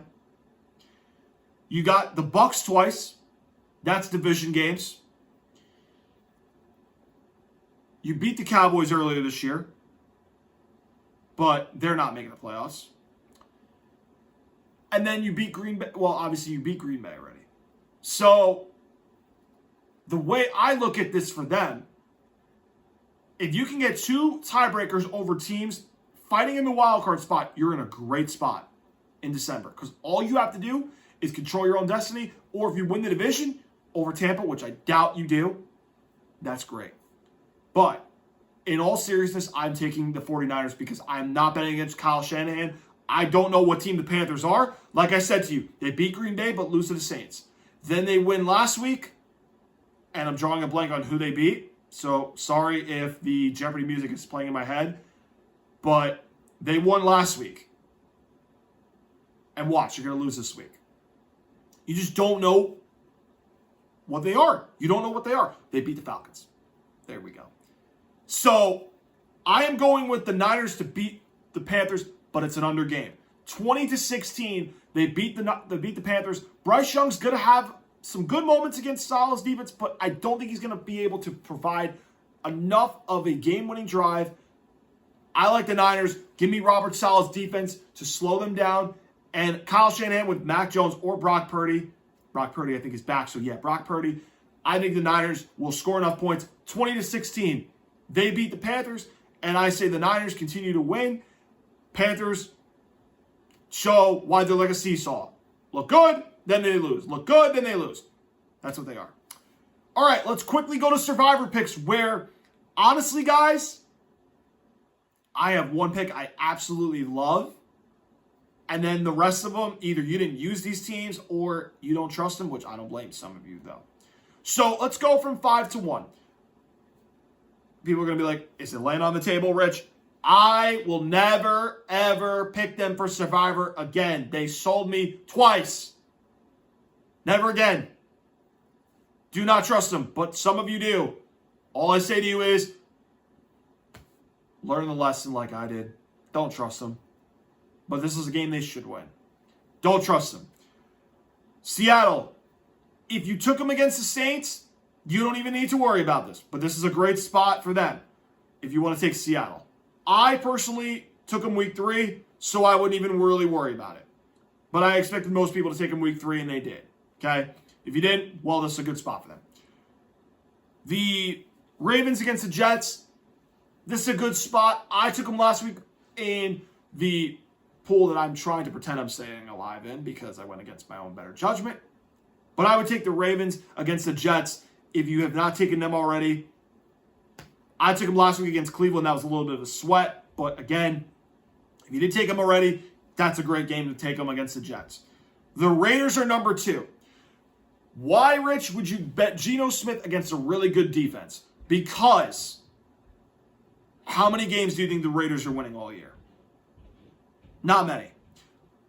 You got the Bucs twice. That's division games. You beat the Cowboys earlier this year, but they're not making the playoffs. And then you beat Green Bay. Well, obviously you beat Green Bay already. So the way I look at this for them, if you can get 2 tiebreakers over teams fighting in the wild card spot, you're in a great spot in December. Because all you have to do is control your own destiny. Or if you win the division over Tampa, which I doubt you do, that's great. But in all seriousness, I'm taking the 49ers because I'm not betting against Kyle Shanahan. I don't know what team the Panthers are. Like I said to you, they beat Green Bay but lose to the Saints. Then they win last week, and I'm drawing a blank on who they beat. So sorry if the Jeopardy music is playing in my head. But they won last week. And watch, you're going to lose this week. You just don't know what they are. You don't know what they are. They beat the Falcons. There we go. So I am going with the Niners to beat the Panthers, but it's an under game. 20-16, they beat the Panthers. Bryce Young's going to have some good moments against Saile's defense, but I don't think he's going to be able to provide enough of a game-winning drive. I like the Niners. Give me Robert Saile's defense to slow them down. And Kyle Shanahan with Mac Jones or Brock Purdy. Brock Purdy, I think, is back. So, yeah, Brock Purdy. I think the Niners will score enough points. 20-16. They beat the Panthers. And I say the Niners continue to win. Panthers show why they're like a seesaw. Look good, then they lose. Look good, then they lose. That's what they are. All right, let's quickly go to Survivor picks where, honestly, guys, I have one pick I absolutely love. And then the rest of them, either you didn't use these teams or you don't trust them, which I don't blame some of you, though. So let's go from 5 to 1. People are going to be like, is it laying on the table, Rich? I will never, ever pick them for Survivor again. They sold me twice. Never again. Do not trust them, but some of you do. All I say to you is, learn the lesson like I did. Don't trust them. But this is a game they should win. Don't trust them. Seattle, if you took them against the Saints, you don't even need to worry about this. But this is a great spot for them if you want to take Seattle. I personally took them week 3, so I wouldn't even really worry about it. But I expected most people to take them week 3, and they did. Okay? If you didn't, well, this is a good spot for them. The Ravens against the Jets, this is a good spot. I took them last week in the pool that I'm trying to pretend I'm staying alive in because I went against my own better judgment. But I would take the Ravens against the Jets if you have not taken them already. I took them last week against Cleveland. That was a little bit of a sweat. But again, if you did take them already, that's a great game to take them against the Jets. The Raiders are number 2. Why, Rich, would you bet Geno Smith against a really good defense? Because how many games do you think the Raiders are winning all year? Not many.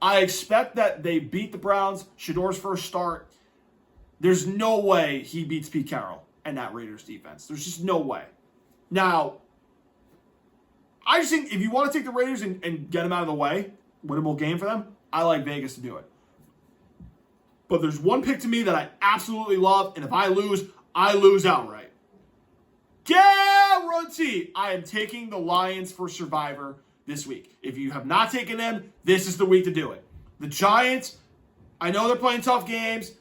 I expect that they beat the Browns. Shador's first start. There's no way he beats Pete Carroll and that Raiders defense. There's just no way. Now, I just think if you want to take the Raiders and get them out of the way, winnable game for them, I like Vegas to do it. But there's one pick to me that I absolutely love, and if I lose outright. Guarantee I am taking the Lions for Survivor this week. If you have not taken them, this is the week to do it. The Giants, I know they're playing tough games,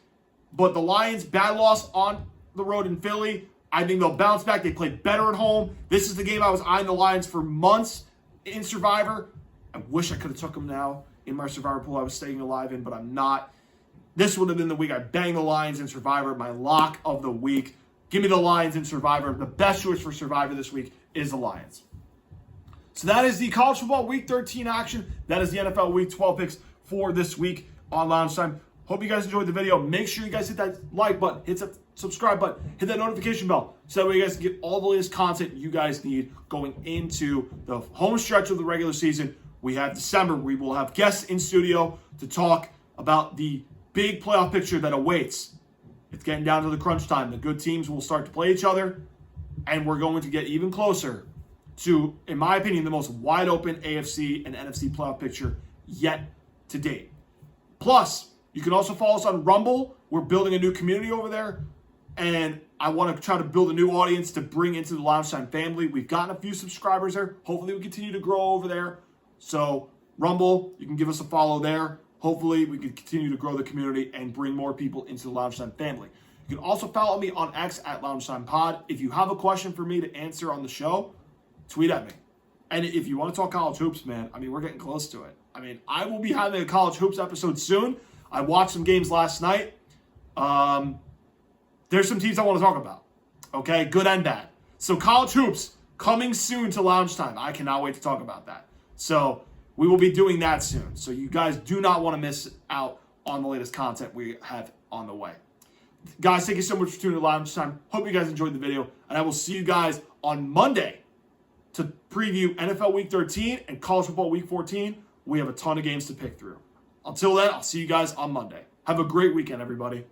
but the Lions, bad loss on the road in Philly. I think they'll bounce back. They play better at home. This is the game I was eyeing the Lions for months in Survivor. I wish I could have took them now in my Survivor pool I was staying alive in, but I'm not. This would have been the week I banged the Lions in Survivor, my lock of the week. Give me the Lions in Survivor. The best choice for Survivor this week is the Lions. So that is the college football week 13 action. That is the NFL week 12 picks for this week on Lounge Time. Hope you guys enjoyed the video. Make sure you guys hit that like button, hit that subscribe button, hit that notification bell, so that way you guys can get all the latest content you guys need going into the home stretch of the regular season. We have December. We will have guests in studio to talk about the big playoff picture that awaits. It's getting down to the crunch time. The good teams will start to play each other, and we're going to get even closer to, in my opinion, the most wide open AFC and NFC playoff picture yet to date. Plus, you can also follow us on Rumble. We're building a new community over there, and I want to try to build a new audience to bring into the Lounge Time family. We've gotten a few subscribers there. Hopefully, we continue to grow over there. So, Rumble, you can give us a follow there. Hopefully, we can continue to grow the community and bring more people into the Lounge Time family. You can also follow me on X at Lounge Time Pod. If you have a question for me to answer on the show, tweet at me. And if you want to talk college hoops, man, I mean, we're getting close to it. I mean, I will be having a college hoops episode soon. I watched some games last night. There's some teams I want to talk about. Okay, good and bad. So college hoops coming soon to Lounge Time. I cannot wait to talk about that. So we will be doing that soon. So you guys do not want to miss out on the latest content we have on the way. Guys, thank you so much for tuning in to Lounge Time. Hope you guys enjoyed the video. And I will see you guys on Monday to preview NFL Week 13 and College Football Week 14. We have a ton of games to pick through. Until then, I'll see you guys on Monday. Have a great weekend, everybody.